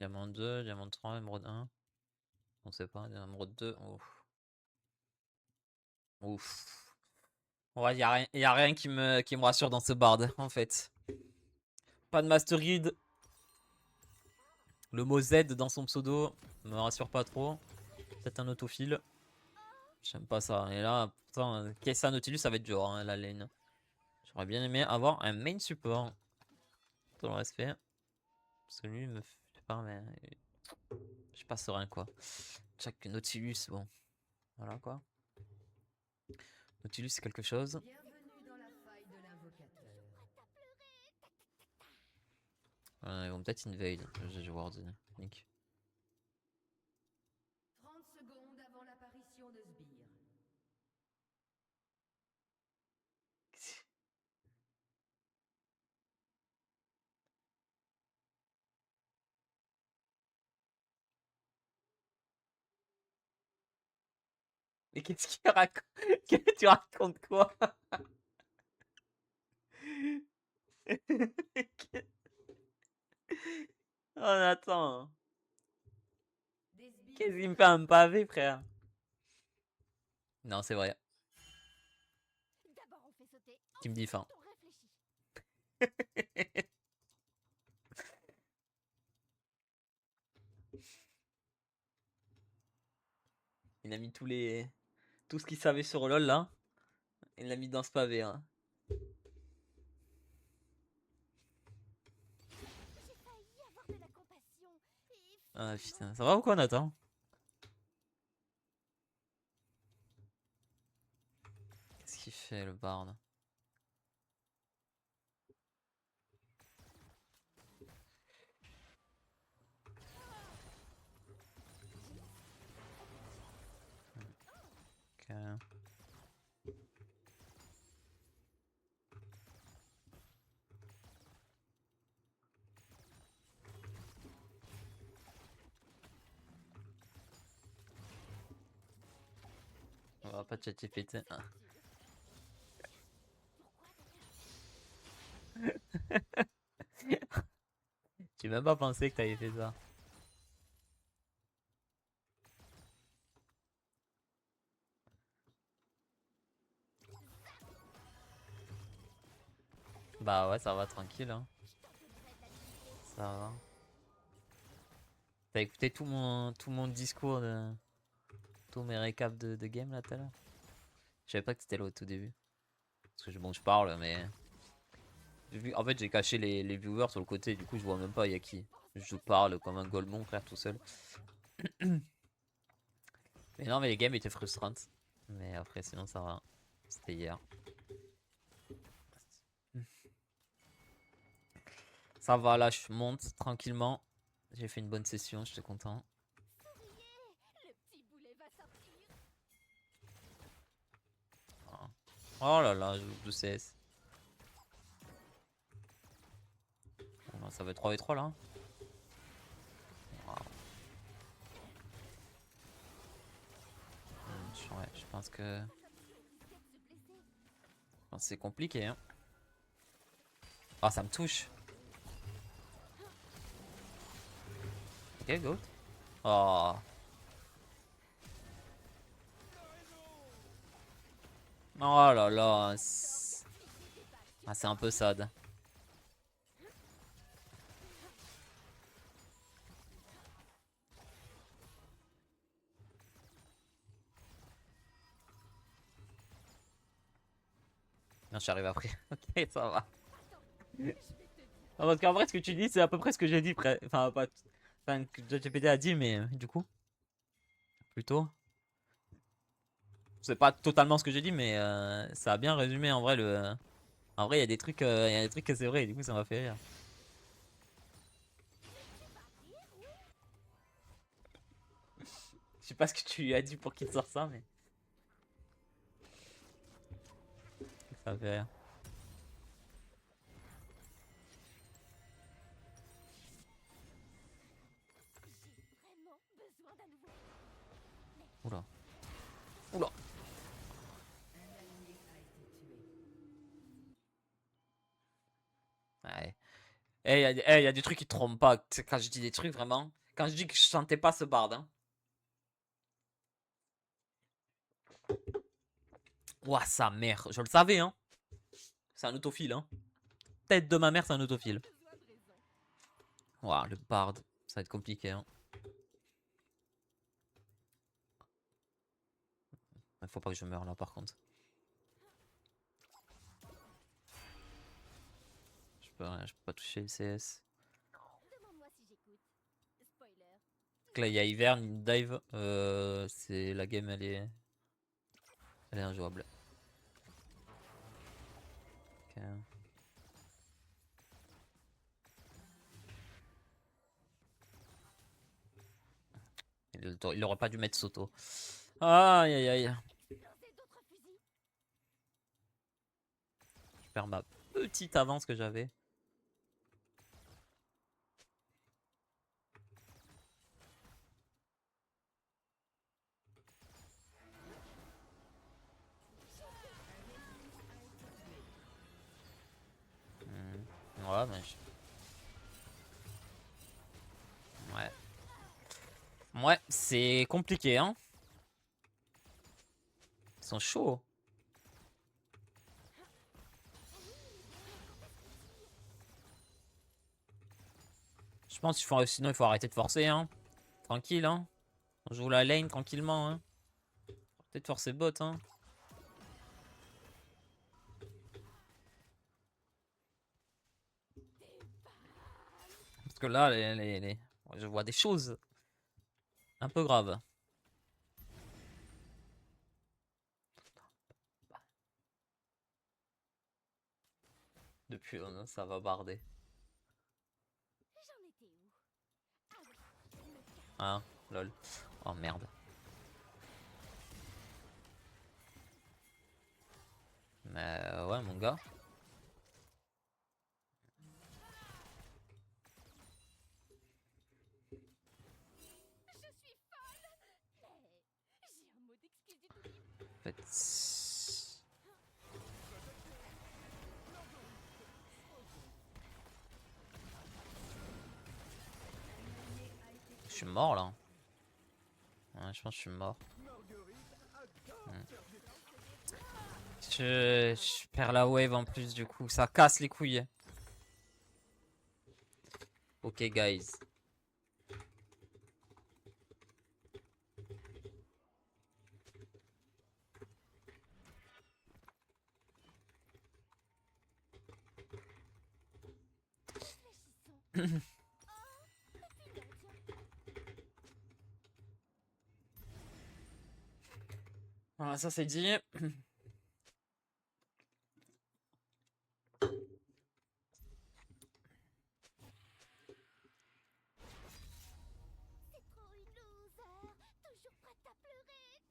Diamant 2, diamant 3, émeraude 1. On sait pas, émeraude 2. Ouf. Ouf. Ouais, y a rien qui me rassure dans ce bard, en fait. Pas de Master Read. Le mot Z dans son pseudo me rassure pas trop. Peut-être un autofile. J'aime pas ça. Et là, pourtant, Kessa Nautilus, ça va être dur, hein, la lane. J'aurais bien aimé avoir un main support. Tout le respect. Parce que lui, me fait pas, mais. Je suis pas serein, quoi. Chaque Nautilus, bon. Voilà, quoi. Nautilus, c'est quelque chose. Bienvenue dans la faille de l'invocateur. Ils vont peut-être invade. Je vais voir. Nick. 30 secondes avant l'apparition de Sbire. Mais qu'est-ce qu'il raconte? Tu racontes quoi? Oh, attends. Des sbires Qu'est-ce qu'il me fait un s'approchent. pavé, frère? Non, c'est vrai. D'abord on fait sauter, Tu me dis fin. ensuite on réfléchit. Il a mis tout ce qu'il savait sur LoL là. Il l'a mis dans ce pavé. Hein. J'ai failli avoir de la compassion. Et Ah finalement... putain, ça va ou quoi, Nathan? Qu'est-ce qu'il fait le bard? Ok. On va pas de ChatGPT. Ah. J'ai même pas pensé que t'avais fait ça. Bah ouais, ça va tranquille. Hein. Ça va. T'as écouté tout mon discours tous mes récaps de game là tout à l'heure? Je savais pas que t'étais là au tout début. Parce que bon, je parle, mais. En fait, j'ai caché les viewers sur le côté, du coup, je vois même pas y a qui. Je parle comme un golemon, frère, tout seul. Mais non, mais les games étaient frustrantes. Mais après, sinon, ça va. C'était hier. Ça va, là, je monte tranquillement. J'ai fait une bonne session, j'étais content. Souriez, le petit boulet va sortir. Voilà. Oh là là, je loupe de CS. Bon, là, ça va être 3v3 là. Wow. Ouais, je pense que c'est compliqué. Hein. Ah, ça me touche. Ok, go. Oh. Oh là là. Ah, c'est un peu sad. Non, je suis arrivé après. Ok, ça va. Non, parce qu'en vrai, ce que tu dis, c'est à peu près ce que j'ai dit. Enfin, pas. Enfin, que ChatGPT a dit, mais du coup, plutôt. C'est pas totalement ce que j'ai dit, mais ça a bien résumé en vrai le. En vrai, il y a des trucs, il y a des trucs que c'est vrai, et du coup, ça m'a fait rire. Je sais pas ce que tu lui as dit pour qu'il sorte ça, mais ça m'a fait rire. J'ai vraiment besoin d'un nouveau... Oula. Oula. Un allié a été tué. Ouais. y a des trucs qui te trompent pas. Tu sais, quand je dis des trucs, vraiment. Quand je dis que je sentais pas ce bard, hein. Ouah, sa mère. Je le savais, hein. C'est un autophile, hein. Tête de ma mère, c'est un autophile. Besoin de raison. Ouah, le bard. Ça va être compliqué, hein. Faut pas que je meure là, par contre. Je peux pas toucher le CS. Demande-moi si j'écoute. Spoiler. Donc là, il y a Hivern, il dive. C'est la game, elle est injouable. Ok. Il aurait pas dû mettre Soto. Aïe aïe aïe. Exploser d'autres fusils. Je perds ma petite avance que j'avais. Ouais, mais ouais. Ouais, c'est compliqué, hein. Ils sont chauds. Je pense sinon il faut arrêter de forcer, hein. Tranquille, hein. On joue la lane tranquillement, hein. Peut-être forcer bot, hein. Parce que là, je vois des choses un peu graves. Depuis, ça va barder. J'en étais où? Ah oui. Le cas. Hein, lol. Oh merde. Mais ouais, mon gars. Je suis folle. Mais j'ai un mot d'excuse du tout libre. En fait, je suis mort là. Ouais, je pense que je suis mort. Je perds la wave en plus du coup. Ça casse les couilles. Ok, guys. Réfléchissons. Voilà, ça c'est dit. C'est trop une loser. Toujours prête à pleurer.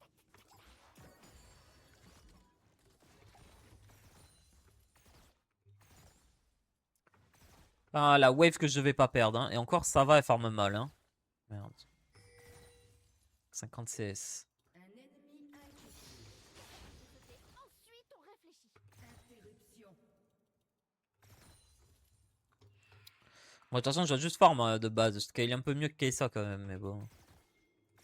Ah, la wave que je vais pas perdre. Hein. Et encore, ça va, elle farme mal. Hein. Merde. 50 CS. Un ennemi a été tué. Ensuite, on réfléchit. Interruption. Moi, de toute façon, je vais juste farm de base. Je scale un peu mieux que Kai'Sa quand même, mais bon.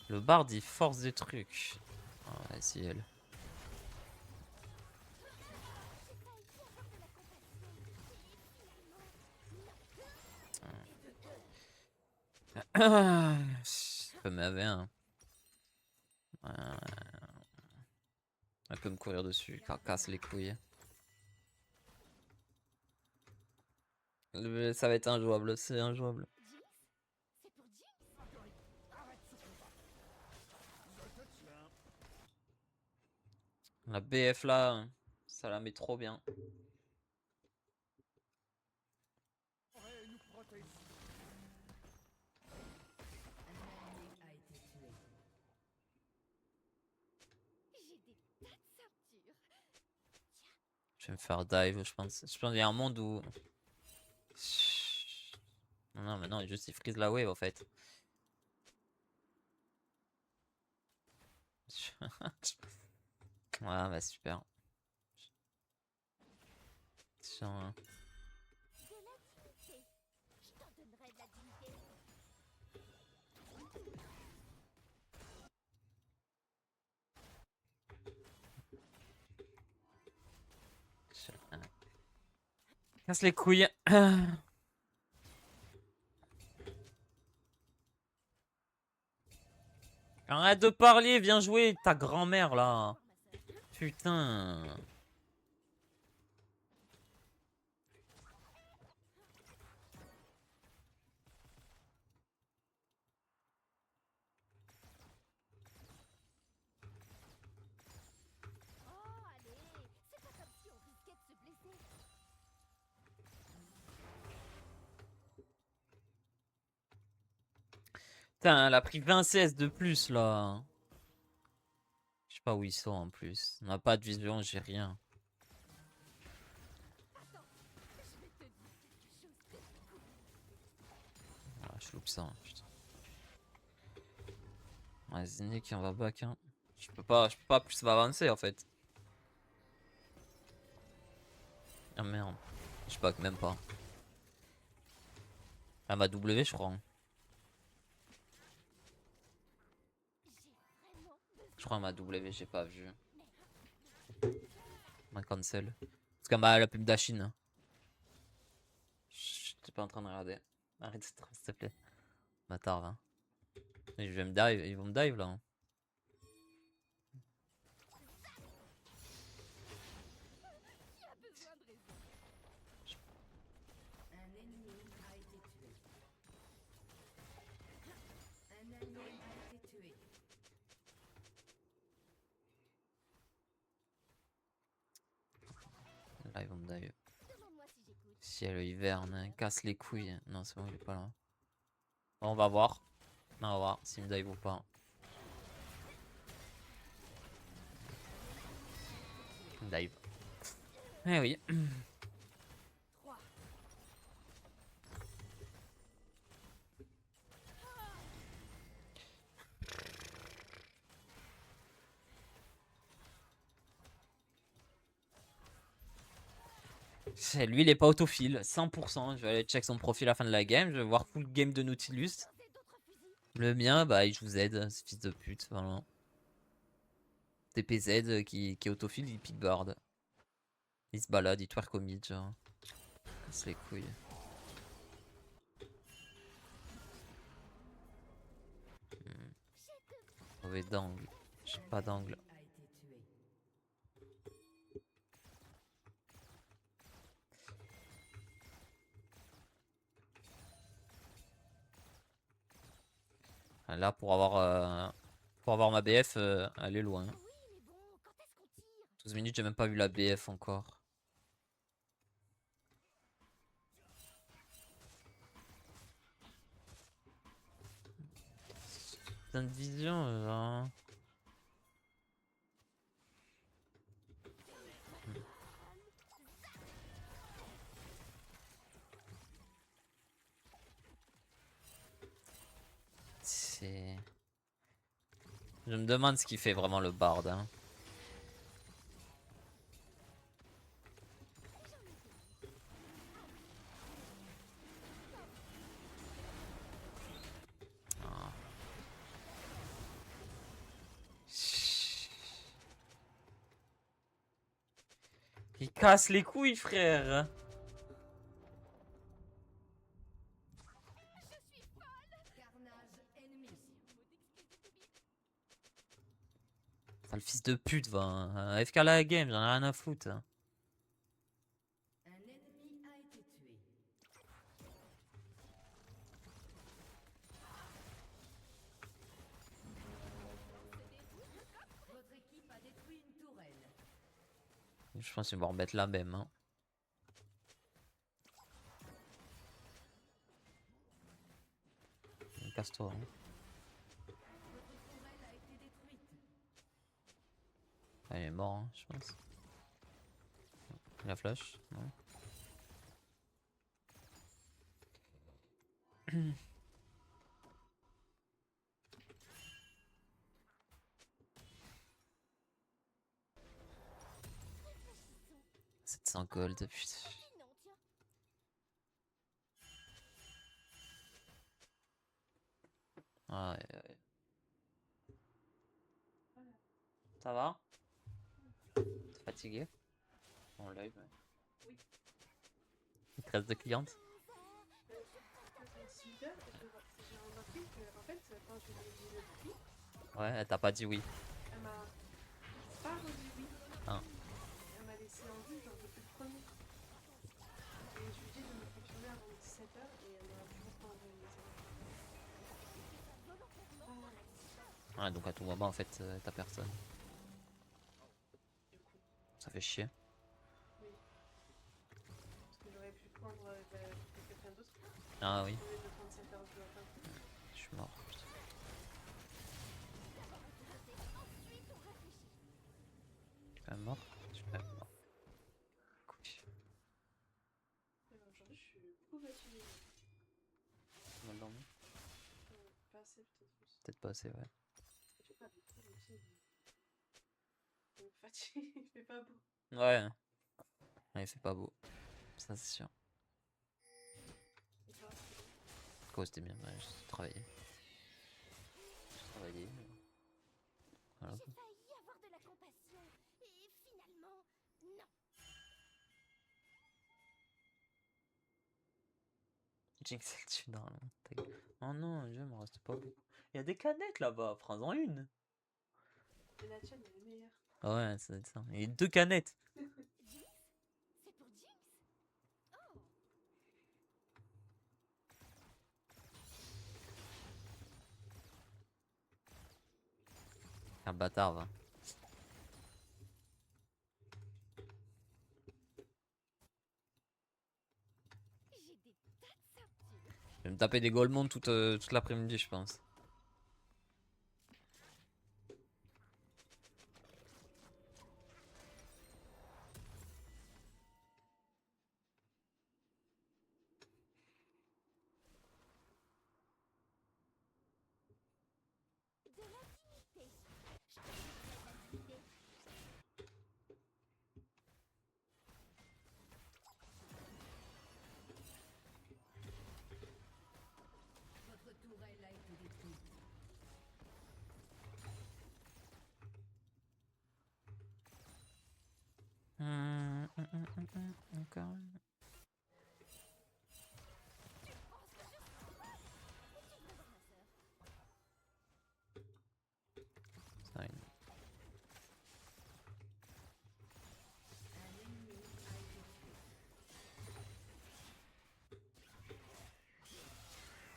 Le bard, il force des trucs. Ah, vas-y, elle. Je peux m'aver, hein. Elle peut me courir dessus, casse les couilles. Ça va être injouable, c'est injouable. Jinx? C'est pour Jinx? La BF là, ça la met trop bien. Un allié a été tué. J'ai des tas de ceintures. Je vais me faire dive, je pense. Je pense qu'il y a un monde où... Non, non, mais non, juste il freeze la wave en fait. Ouais, bah super. Tiens, De la dignité. Casse les couilles. Arrête de parler, viens jouer ta grand-mère là. Putain. Oh, allez, c'est pas comme si on risquait de se blesser. Putain, elle a pris 20 CS de plus là. Je sais pas où ils sont en plus. On n'a pas de vision, j'ai rien. Attends, je vais te dire quelque chose de cool. Ah, je loupe ça. Putain. Ouais, Zinnik, on va back. Hein. Je peux pas plus m'avancer en fait. Ah merde. Je back même pas. Elle m'a W, je crois. Hein. J'ai vraiment besoin. Je crois qu'elle m'a W, j'ai pas vu. Ma cancel. Parce qu'elle m'a la pub d'Achine. Hein. J'étais pas en train de regarder. Arrête de s'il te plaît. Bâtard. Hein. Mais je vais me dive, ils vont me dive là. Hein. Qui a besoin de raison? Un ennemi a été tué. Un allié a été tué. Là, ils vont me dive. Demande-moi si j'écoute. Ciel hiverne, hein, casse les couilles. Non, c'est bon, il est pas là. Bon, on va voir. On va voir s'il me dive ou pas. Il me dive. Eh oui. 3. Lui, il est pas autophile. 100%. Je vais aller check son profil à la fin de la game. Je vais voir full game de Nautilus. Posez d'autres fusils. Le mien, bah, il joue Z, ce fils de pute. Vraiment. TPZ qui est autophile, il pickboard. Il se balade, il twerk au mid, genre. Casse les couilles. Mauvais d'angle. J'ai pas d'angle. A été tué. Là, pour avoir ma BF, elle est loin. Oui, mais bon, quand est-ce qu'on tire? 12 minutes, j'ai même pas vu la BF encore. Putain de vision, genre. C'est... Je me demande ce qu'il fait vraiment le bard. Hein. Ah. Il casse les couilles, frère. Carnage ennemi. Putain, le fils de pute va. Hein. FK la game, j'en ai rien à foutre. Hein. Un ennemi a été tué. Votre équipe a détruit une tourelle. Je pense qu'ils vont remettre la même. Hein. Casse-toi. Hein. Votre tourelle a été détruite. Ah, il est mort, hein, je pense. Il a flash. Non. Réfléchissons. 700 gold, putain. Non, tiens. Ah, ouais, ouais. Ça va? T'es fatigué? En live, ouais. maîtresse de cliente. Attends, Sylvia, j'ai remarqué que, en fait, quand je lui ai dit le prix, Ouais, elle t'a pas dit oui. elle m'a pas redit oui. Ah. Elle m'a laissé en vue, genre, depuis le premier. Et je lui ai dit de me confirmer avant 17h et elle m'a toujours pas envoyé le message. Ouais, donc à tout moment, en fait, t'as personne. Du coup, Ça fait chier. oui. Parce que j'aurais pu prendre quelqu'un d'autre Ah oui, au lieu de prendre 7h du matin. je suis mort. Putain. Tu es quand même mort? Je suis quand même mort. Couille. Aujourd'hui, je suis beaucoup fatiguée. Mal dormi? Pas assez, peut-être plus. Peut-être pas assez, ouais. Je sais pas, du coup, aussi, il me fatigue, il fait pas beau. Ouais. Ouais, il fait pas beau. Ça, c'est sûr. Et toi, c'est bon. Quoi, c'était bien, ouais, j'ai travaillé. J'ai travaillé. Voilà. J'ai failli avoir de la compassion. Et finalement, non. Jinx, elle tue dans ta gueule. Oh non, Dieu, il me reste pas beaucoup. Il y a des canettes là-bas, prends-en une. Et la tienne, elle est meilleure. Ah ouais, ça doit être ça. Il y a 2 canettes. Jinx? C'est pour Jinx? Oh. Un bâtard, va. J'ai des tas de ceintures. Je vais me taper des golemons toute l'après-midi, je pense. De l'intimité. Je peux vous faire l'intimité. Votre tourelle a été détruite. Encore. Ça, une- Un ennemi a été tué.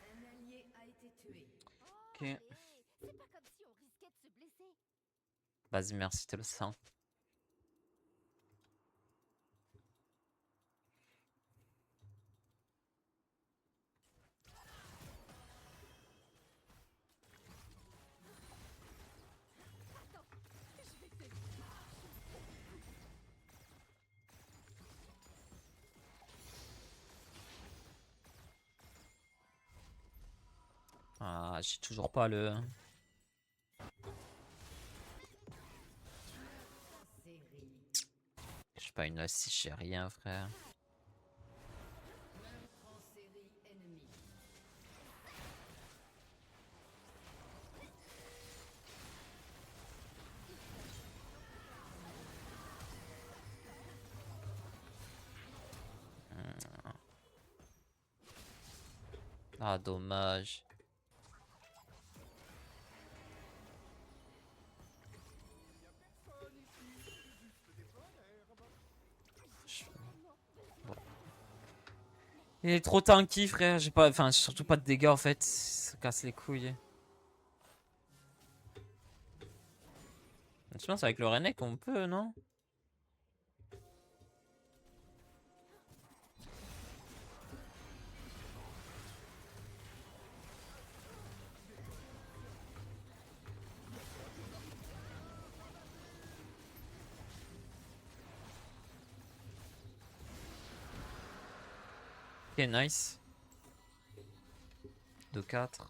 Un allié a été tué. Oh, Ok. allez, c'est pas comme si on risquait de se blesser. Vas-y, merci, t'es le sang. Attends, je vais te... Ah, j'ai toujours pas le. Série. J'ai pas une assist, j'ai rien, frère. Meurtre en série ennemie. Ah, dommage. Je- Bon. Il est trop tanky, frère. J'ai pas. Enfin, surtout pas de dégâts en fait. Ça casse les couilles. Je pense avec le Renek on peut, non? Ok, nice. 2-4.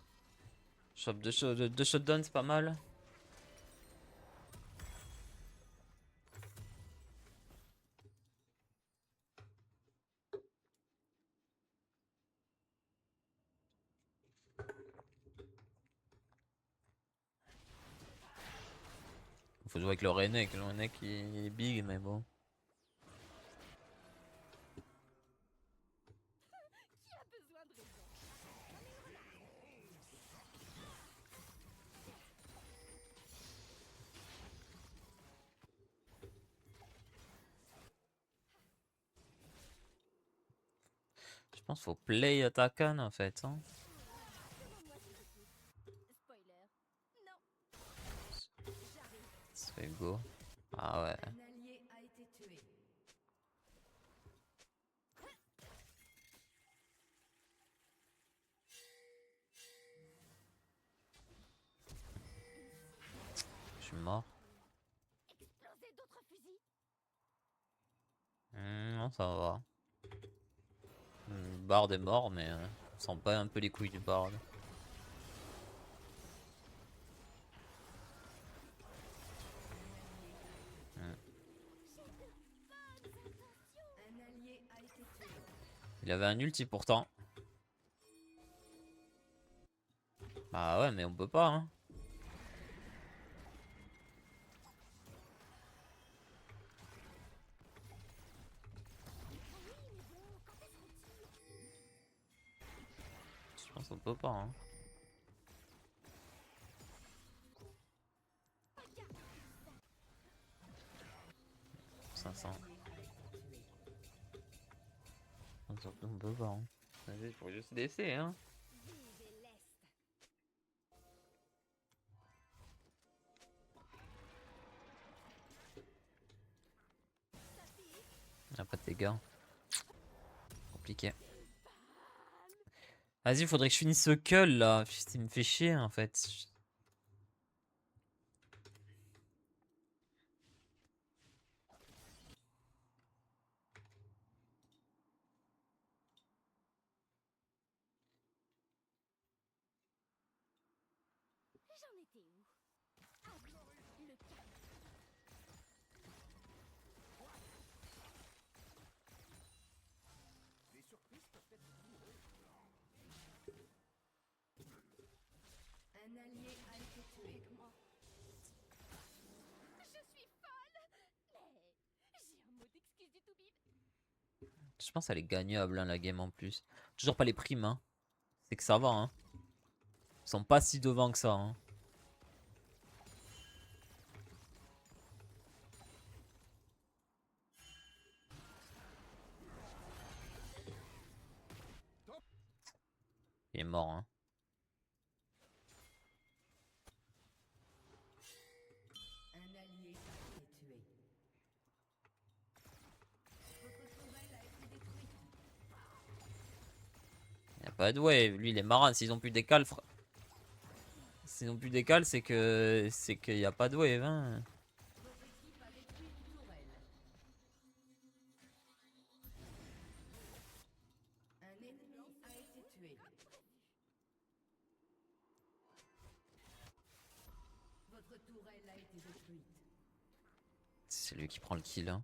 Chope 2 shotdowns, c'est pas mal. Faut jouer avec le Renek. Le Renek il est big, mais bon. pense qu'il faut play Atakan en fait. Hein. Demande-moi si j'écoute. Spoiler. Non. J'arrive. C'est go. Ah ouais. Un allié a été tué. Je suis mort. Exploser d'autres fusils. Non, ça va. Bard est mort, mais on sent pas un peu les couilles du Bard. Un allié a été tué. Il avait un ulti pourtant. Bah ouais, mais on peut pas. Hein. Je pense qu'on peut pas. Hein. 500. Surtout on peut pas. Hein. Vas-y, faut juste laisser. Hein. Vive l'Est. Ah, pas de dégâts. Compliqué. Vas-y, faudrait que je finisse ce cull là. Putain, il me fait chier en fait. J'en étais où? Ah oui, le calme. Un allié a été tué. Moi. Je suis folle, mais j'ai un mot d'excuse du toubib. Je pense qu'elle est gagnable hein, la game en plus. Toujours pas les primes. Hein. C'est que ça va. Hein. Ils sont pas si devant que ça. Hein. Il est mort. Hein. Un allié a été tué. Votre tourelle a été détruite. Il a pas de wave. Lui, il est marrant. S'ils ont plus d'écale, s'ils ont plus d'écale, c'est qu'il y a pas de wave. Hein. Votre équipe a détruit une tourelle. Un ennemi a été tué. Votre tourelle a été détruite. C'est lui qui prend le kill. Hein.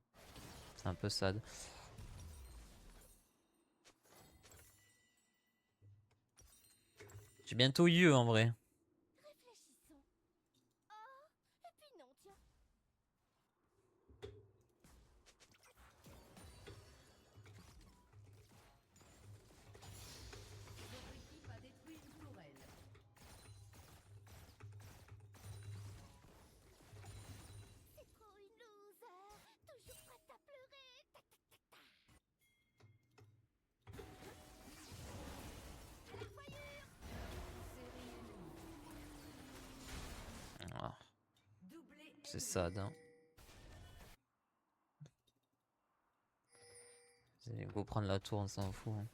C'est un peu sad. J'ai bientôt eu en vrai. Réfléchissons. Oh, et puis non, tiens. Votre équipe a détruit une tourelle. C'est trop une loser. Toujours prête à pleurer. Ta, ta, ta, ta. À la voyure. Série ennemie. Ah, Doublé c'est ennemi. sad. Hein. Vas-y, go prendre la tour, on s'en fout. Hein.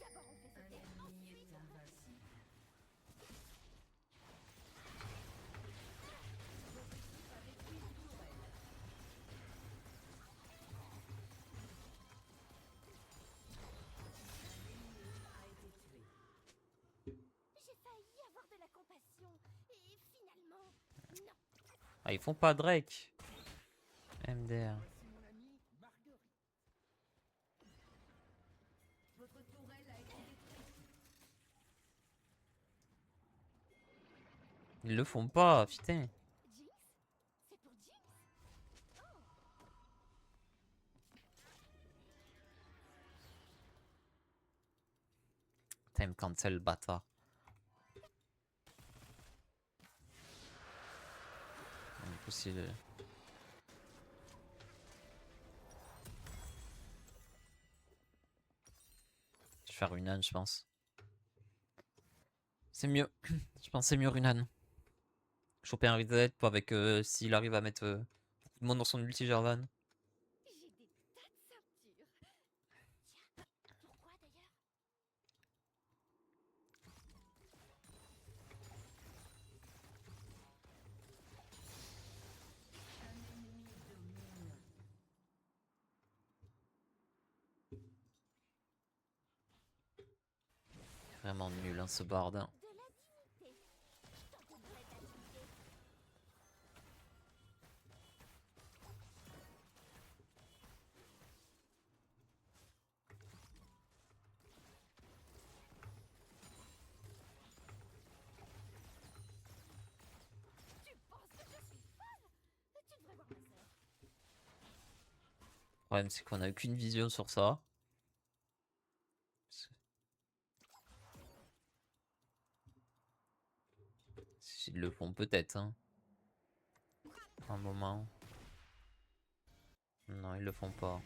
D'abord on fait Un sauter. ennemi est invincible. Votre équipe a détruit une tourelle. Un ennemi a été tué. J'ai failli avoir de la compassion. Et finalement, non. Ah, ils font pas Drake. MDR. Votre tourelle a été détruite. Ils le font pas, putain. Jinx? C'est pour Jinx? Time cancel, bâtard. Impossible. Je vais faire Runan, je pense. C'est mieux. Je pense que c'est mieux Runan. Choper un reset avec s'il arrive à mettre beaucoup de monde dans son ulti Jarvan. J'ai des tas de ceintures. Tiens, pourquoi d'ailleurs? Vraiment nul hein, ce bard. Hein. De la dignité. Je t'en donnerai de la dignité. Tu penses que je suis folle? Tu devrais voir ma sœur. Le problème c'est qu'on a aucune vision sur ça. S'ils le font peut-être. Hein. Un moment. Non, ils le font pas.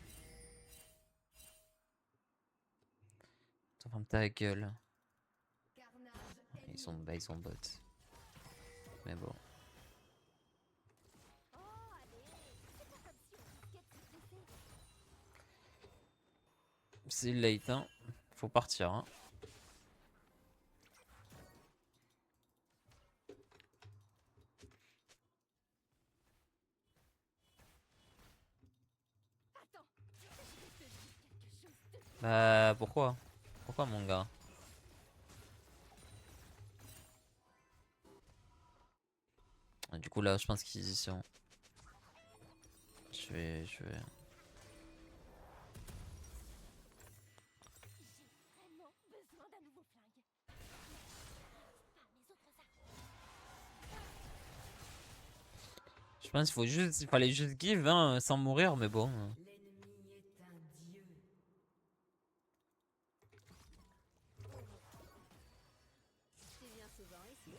Ferme ta gueule. Ils sont bots. Mais bon. Oh, allez, c'est pas comme si on risquait de se blesser. C'est late, hein. Faut partir, hein. Attends, je vais te dire quelque chose de... Bah, pourquoi? Pourquoi, mon gars? Ah, du coup, là, je pense qu'ils y sont. Je vais... J'ai vraiment besoin d'un nouveau flingue. Pas mes autres armes. Je pense il fallait juste give, hein, sans mourir, mais bon. L'ennemi est un dieu. Tu viens souvent ici?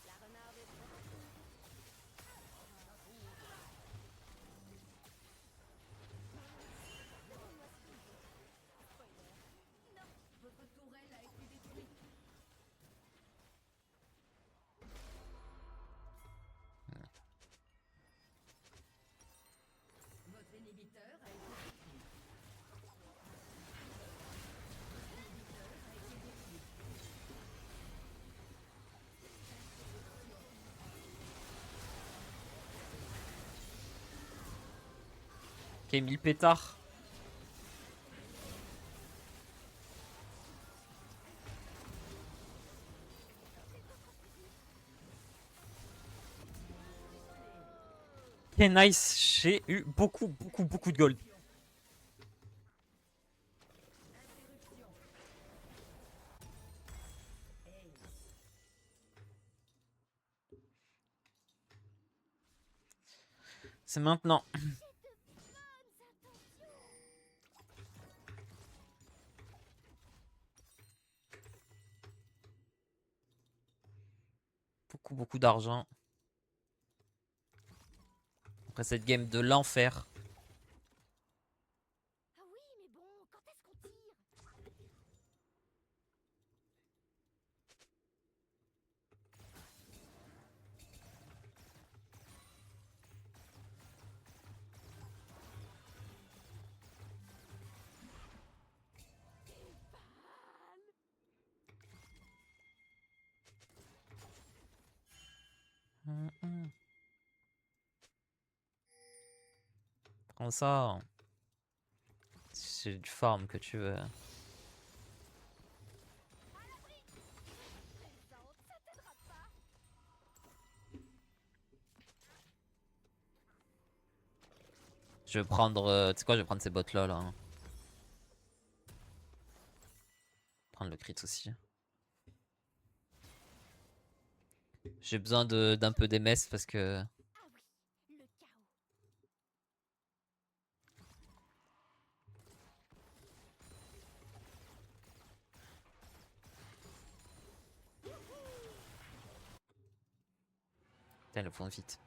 La renarde est prête. Votre tourelle a été détruite. Votre inhibiteur a été détruit. Ok, 1000 pétards. Ok, nice. J'ai eu beaucoup de gold. C'est maintenant. J'ai de bonnes intentions. Beaucoup d'argent. Après cette game de l'enfer. Ah oui, mais bon, quand est-ce qu'on tire? Prends ça. C'est du farm que tu veux. Plaisante, ça t'aidera pas. Je vais prendre. Tu sais quoi, je vais prendre ces bots là. Hein. Prendre le crit aussi. J'ai besoin d'un peu d'MS parce que. Ah oui, le chaos. Putain, le font vite.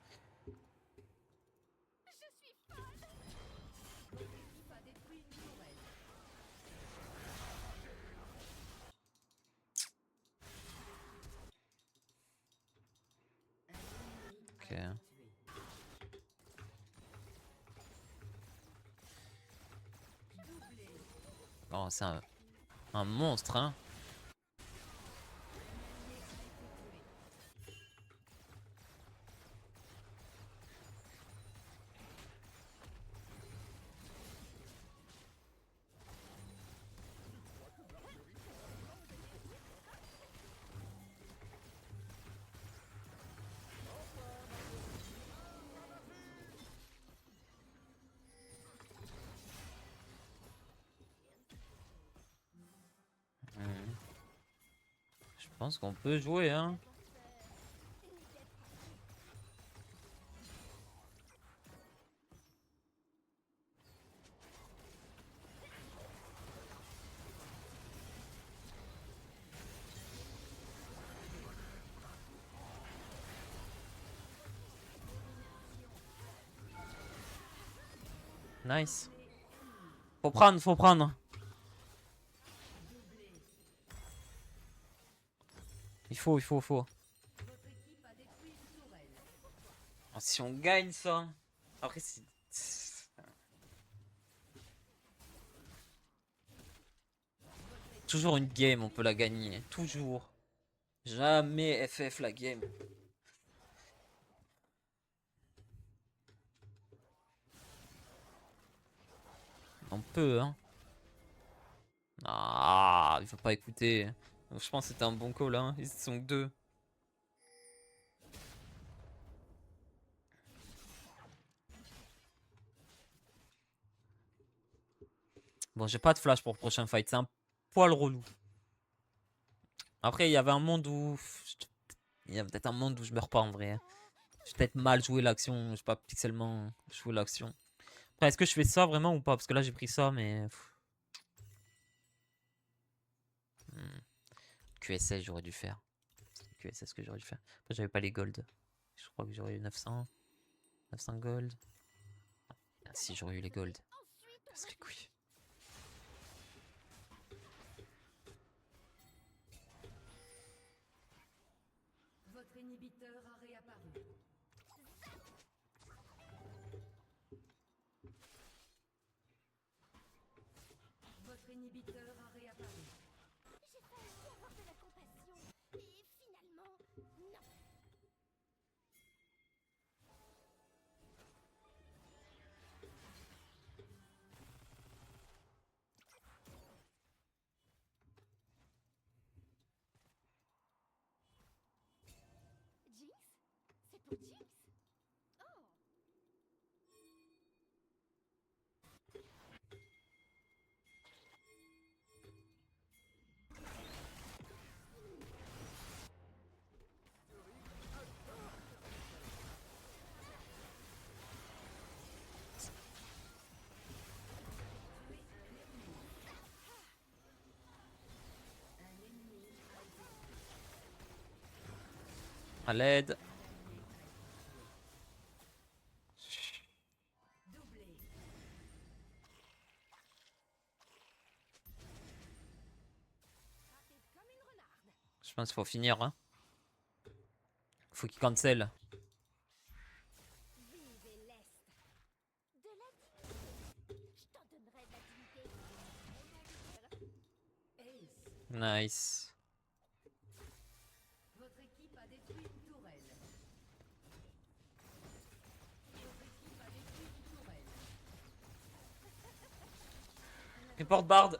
Ok. Oh, c'est un monstre, hein. Je pense qu'on peut jouer, hein. Nice. Faut prendre, faut prendre. Il faut. Oh, si on gagne ça. Après, c'est. Toujours une game, on peut la gagner. Toujours. Jamais FF la game. On peut, hein. Ah, il faut pas écouter. Donc, je pense que c'était un bon call, hein. Ils sont que deux. Bon, j'ai pas de flash pour le prochain fight. C'est un poil relou. Après, il y avait un monde où. Il y a peut-être un monde où je meurs pas en vrai. J'ai peut-être mal joué l'action. Je sais pas pixellement joué l'action. Après, est-ce que je fais ça vraiment ou pas? Parce que là, j'ai pris ça, mais. QSS, j'aurais dû faire. QSS que j'aurais dû faire. Après, j'avais pas les gold. Je crois que j'aurais eu 900. 900 gold. Ah, si, j'aurais eu les gold. Casse les couilles. Votre inhibiteur a réapparu. Votre inhibiteur a réapparu. J'ai failli avoir de la compassion. Et finalement, non. Jinx? C'est pour Jinx? Oh! À l'aide. Doublé. Rapide comme une renarde. Je pense qu'il faut finir. Hein. Faut qu'il cancel. Vive et leste. De la dignité. Je t'en donnerai de la dignité. Ace. Nice. Votre équipe a détruit une tourelle. Votre équipe a détruit une tourelle. Report Bard.